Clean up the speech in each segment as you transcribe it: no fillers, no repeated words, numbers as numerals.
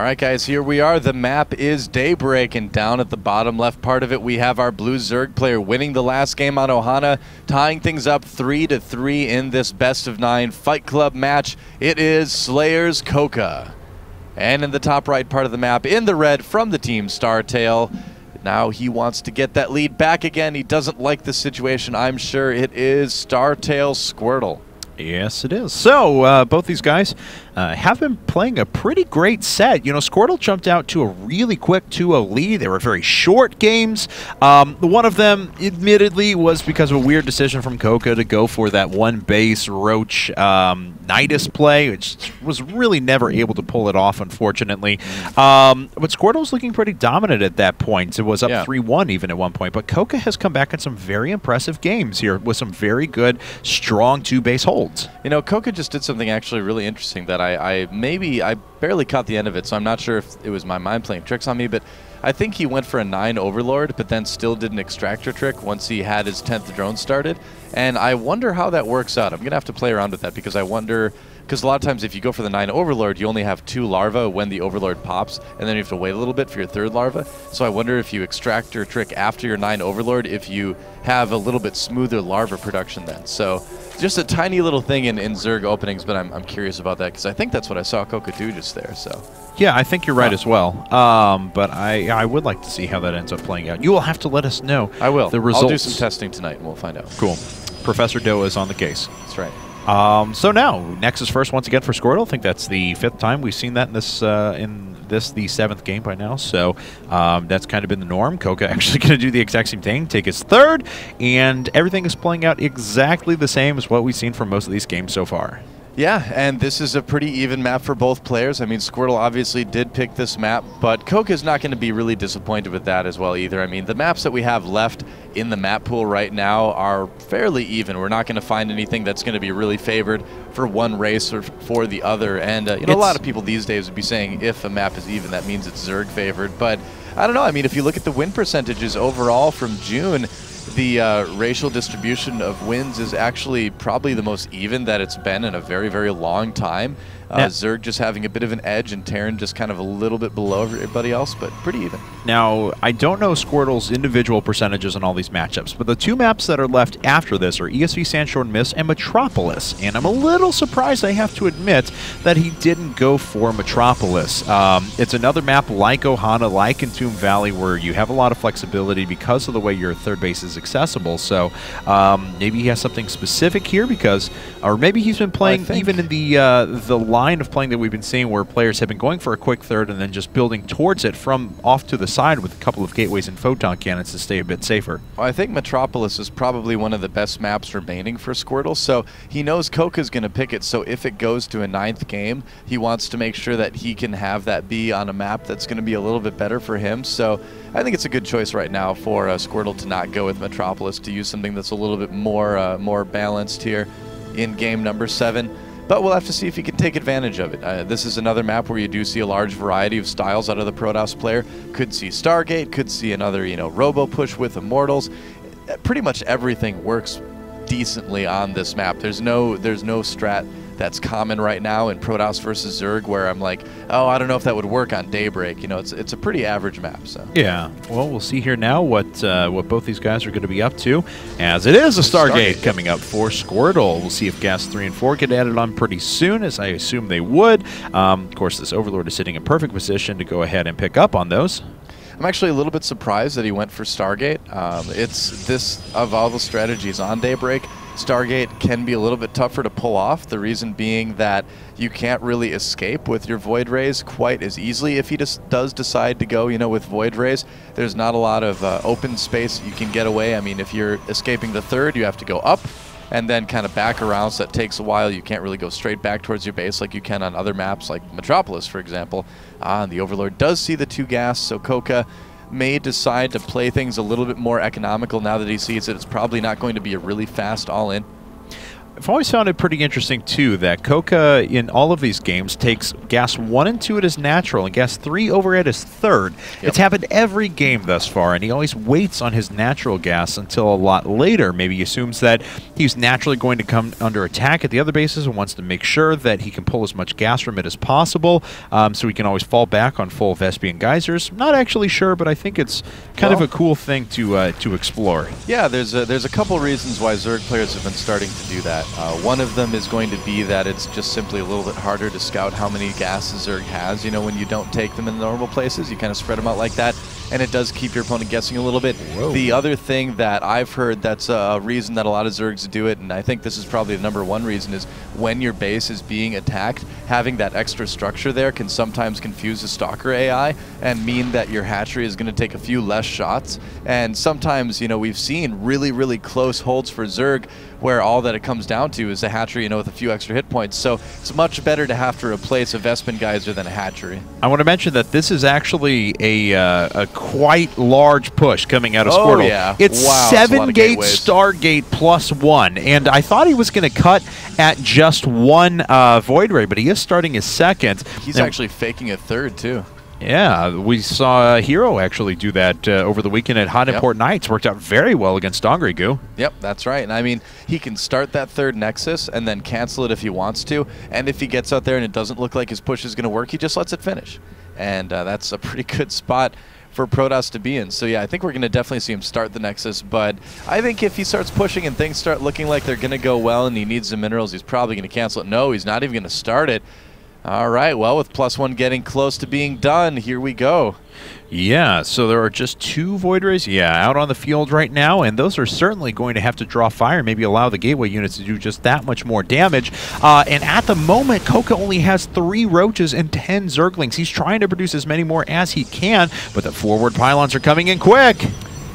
right, guys, here we are. The map is Daybreak, and down at the bottom left part of it, we have our blue Zerg player winning the last game on Ohana, tying things up 3-3 in this best-of-9 Fight Club match. It is Slayer's CoCa. And in the top right part of the map, in the red from the team Startail, now he wants to get that lead back again. He doesn't like the situation, I'm sure. It is StarSquirtle. Yes, it is. So, both these guys have been playing a pretty great set. You know, Squirtle jumped out to a really quick 2-0 lead. They were very short games. One of them, admittedly, was because of a weird decision from CoCa to go for that one base Roach Nidus play, which was really never able to pull it off, unfortunately. But Squirtle was looking pretty dominant at that point. It was up 3-1 even at one point. But CoCa has come back in some very impressive games here with some very good, strong two-base holds. You know, CoCa just did something actually really interesting that I barely caught the end of it, so I'm not sure if it was my mind playing tricks on me, but I think he went for a 9 Overlord, but then still did an extractor trick once he had his 10th drone started, and I wonder how that works out. I'm going to have to play around with that because I wonder, because a lot of times if you go for the 9 Overlord, you only have 2 larvae when the Overlord pops, and then you have to wait a little bit for your 3rd larva. So I wonder if you extractor trick after your 9 Overlord, if you have a little bit smoother larva production then. So just a tiny little thing in Zerg openings, but I'm curious about that because I think that's what I saw CoCa do just there. So yeah, I think you're right as well. But I would like to see how that ends up playing out. You will have to let us know. I will. The results. I'll do some testing tonight and we'll find out. Cool. Professor Doa is on the case. That's right. So now, Nexus first once again for Squirtle. I think that's the 5th time we've seen that in this, the 7th game by now. So that's kind of been the norm. CoCa actually going to do the exact same thing, take his 3rd, and everything is playing out exactly the same as what we've seen from most of these games so far. Yeah, and this is a pretty even map for both players. I mean, Squirtle obviously did pick this map, but CoCa's not going to be really disappointed with that as well either. I mean, the maps that we have left in the map pool right now are fairly even. We're not going to find anything that's going to be really favored for one race or for the other. And, you know, a lot of people these days would be saying if a map is even, that means it's Zerg favored. But I don't know. I mean, if you look at the win percentages overall from June, the racial distribution of wins is actually probably the most even that it's been in a very, very long time. Zerg just having a bit of an edge and Terran just kind of a little bit below everybody else, but pretty even. Now, I don't know Squirtle's individual percentages on all these matchups, but the 2 maps that are left after this are ESV Sandshore Mist and Metropolis, and I'm a little surprised, I have to admit, that he didn't go for Metropolis. It's another map like Ohana, like Entomb Valley, where you have a lot of flexibility because of the way your 3rd base is accessible, so maybe he has something specific here because, or maybe he's been playing even in the line of playing that we've been seeing where players have been going for a quick 3rd and then just building towards it from off to the side with a couple of gateways and photon cannons to stay a bit safer. Well, I think Metropolis is probably one of the best maps remaining for Squirtle, so he knows CoCa's going to pick it, so if it goes to a 9th game, he wants to make sure that he can have that be on a map that's going to be a little bit better for him, so I think it's a good choice right now for Squirtle to not go with Metropolis, to use something that's a little bit more balanced here in game number 7. But we'll have to see if he can take advantage of it. This is another map where you do see a large variety of styles out of the Protoss player. Could see Stargate, could see another, you know, Robo push with Immortals. Pretty much everything works decently on this map. There's no strat that's common right now in Protoss versus Zerg where I'm like, oh, I don't know if that would work on Daybreak. You know, it's a pretty average map. So yeah, well, we'll see here now what both these guys are going to be up to, as it is a Stargate coming up for Squirtle. We'll see if Gas 3 and 4 get added on pretty soon, as I assume they would. Of course, this Overlord is sitting in perfect position to go ahead and pick up on those. I'm actually a little bit surprised that he went for Stargate. It's this, of all the strategies on Daybreak, Stargate can be a little bit tougher to pull off, the reason being that you can't really escape with your Void Rays quite as easily. If he just does decide to go, you know, with Void Rays, there's not a lot of open space you can get away. I mean, if you're escaping the 3rd, you have to go up and then kind of back around, so that takes a while. You can't really go straight back towards your base like you can on other maps like Metropolis, for example. And the Overlord does see the 2 gas, so CoCa may decide to play things a little bit more economical now that he sees that it's probably not going to be a really fast all-in. I've always found it pretty interesting, too, that CoCa, in all of these games, takes gas 1 and 2 at his natural and gas 3 over at his third. Yep. It's happened every game thus far, and he always waits on his natural gas until a lot later. Maybe he assumes that he's naturally going to come under attack at the other bases and wants to make sure that he can pull as much gas from it as possible, so he can always fall back on full Vespian geysers. Not actually sure, but I think it's kind of a cool thing to explore. Yeah, there's a couple reasons why Zerg players have been starting to do that. One of them is going to be that it's just simply a little bit harder to scout how many gases Zerg has. You know, when you don't take them in the normal places, you kind of spread them out like that, and it does keep your opponent guessing a little bit. Whoa. The other thing that I've heard that's a reason that a lot of Zergs do it, and I think this is probably the #1 reason, is when your base is being attacked, having that extra structure there can sometimes confuse the Stalker AI and mean that your hatchery is going to take a few less shots. And sometimes, you know, we've seen really, really close holds for Zerg where all that it comes down to is a hatchery, you know, with a few extra hit points. So it's much better to have to replace a Vespin geyser than a hatchery. I want to mention that this is actually a quite large push coming out of Squirtle. Oh, yeah. It's 7-gate Stargate +1, and I thought he was going to cut at just 1 Void Ray, but he is starting his second. He's actually faking a third, too. Yeah, we saw Hero actually do that over the weekend at Hot Import Nights. Worked out very well against Dongri Goo. Yep, that's right. And I mean, he can start that third Nexus and then cancel it if he wants to. And if he gets out there and it doesn't look like his push is going to work, he just lets it finish. And that's a pretty good spot for Protoss to be in. So yeah, I think we're going to definitely see him start the Nexus, but I think if he starts pushing and things start looking like they're going to go well and he needs the minerals, he's probably going to cancel it. No, he's not even going to start it. All right, well, with +1 getting close to being done, here we go. Yeah, so there are just 2 Void Rays, out on the field right now, and those are certainly going to have to draw fire, maybe allow the Gateway units to do just that much more damage. And at the moment, CoCa only has 3 Roaches and 10 Zerglings. He's trying to produce as many more as he can, but the forward pylons are coming in quick.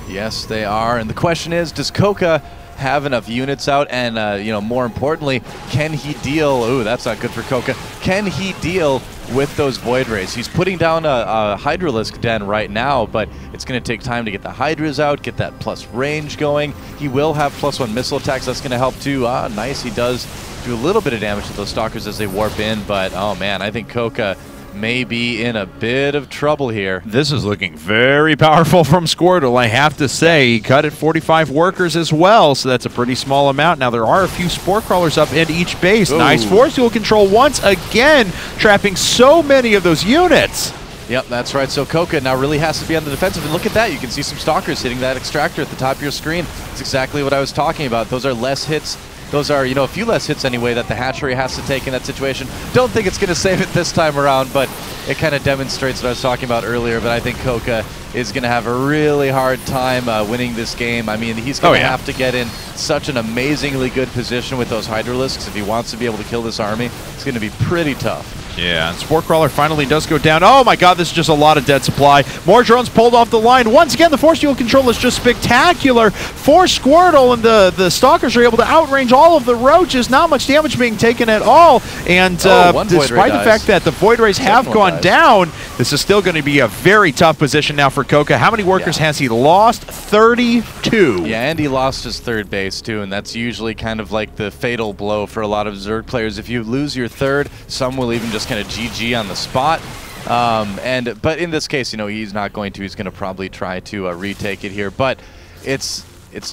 Yes, they are, and the question is, does CoCa have enough units out, and you know, more importantly, can he deal? Ooh, that's not good for CoCa. Can he deal with those Void Rays? He's putting down a Hydralisk den right now, but it's going to take time to get the Hydras out, get that plus range going. He will have +1 missile attacks. That's going to help too. Nice. He does do a little bit of damage to those Stalkers as they warp in, but oh man, I think CoCa may be in a bit of trouble here. This is looking very powerful from Squirtle, I have to say. He cut at 45 workers as well, so that's a pretty small amount. Now, there are a few Spore Crawlers up at each base. Ooh. Nice Force Field control once again, trapping so many of those units. Yep, that's right. So CoCa now really has to be on the defensive, and look at that. You can see some Stalkers hitting that extractor at the top of your screen. That's exactly what I was talking about. Those are less hits. Those are, you know, a few less hits anyway that the hatchery has to take in that situation. Don't think it's going to save it this time around, but it kind of demonstrates what I was talking about earlier. But I think CoCa is going to have a really hard time winning this game. I mean, he's going to have to get in such an amazingly good position with those Hydralisks if he wants to be able to kill this army. It's going to be pretty tough. Yeah, and Spore Crawler finally does go down. Oh my god, this is just a lot of dead supply. More drones pulled off the line. Once again, the Force Field control is just spectacular for Squirtle, and the Stalkers are able to outrange all of the Roaches. Not much damage being taken at all. And despite the fact that the Void Rays have gone down, this is still going to be a very tough position now for CoCa. How many workers has he lost? 32. Yeah, and he lost his third base too, and that's usually kind of like the fatal blow for a lot of Zerg players. If you lose your third, some will even just kind of GG on the spot. But in this case, you know, he's not going to. He's going to probably try to retake it here. But it's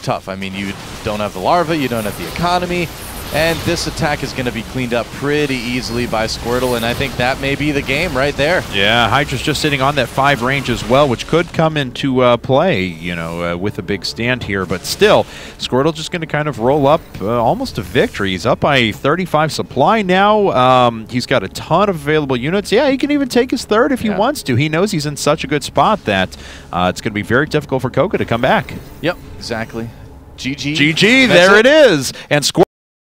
tough. I mean, you don't have the larva, you don't have the economy, and this attack is going to be cleaned up pretty easily by Squirtle, and I think that may be the game right there. Yeah, Hydra's just sitting on that 5 range as well, which could come into play, you know, with a big stand here. But still, Squirtle just going to kind of roll up almost to victory. He's up by 35 supply now. He's got a ton of available units. Yeah, he can even take his third if he wants to. He knows he's in such a good spot that it's going to be very difficult for CoCa to come back. Yep, exactly. GG. GG, there it is. And Squirtle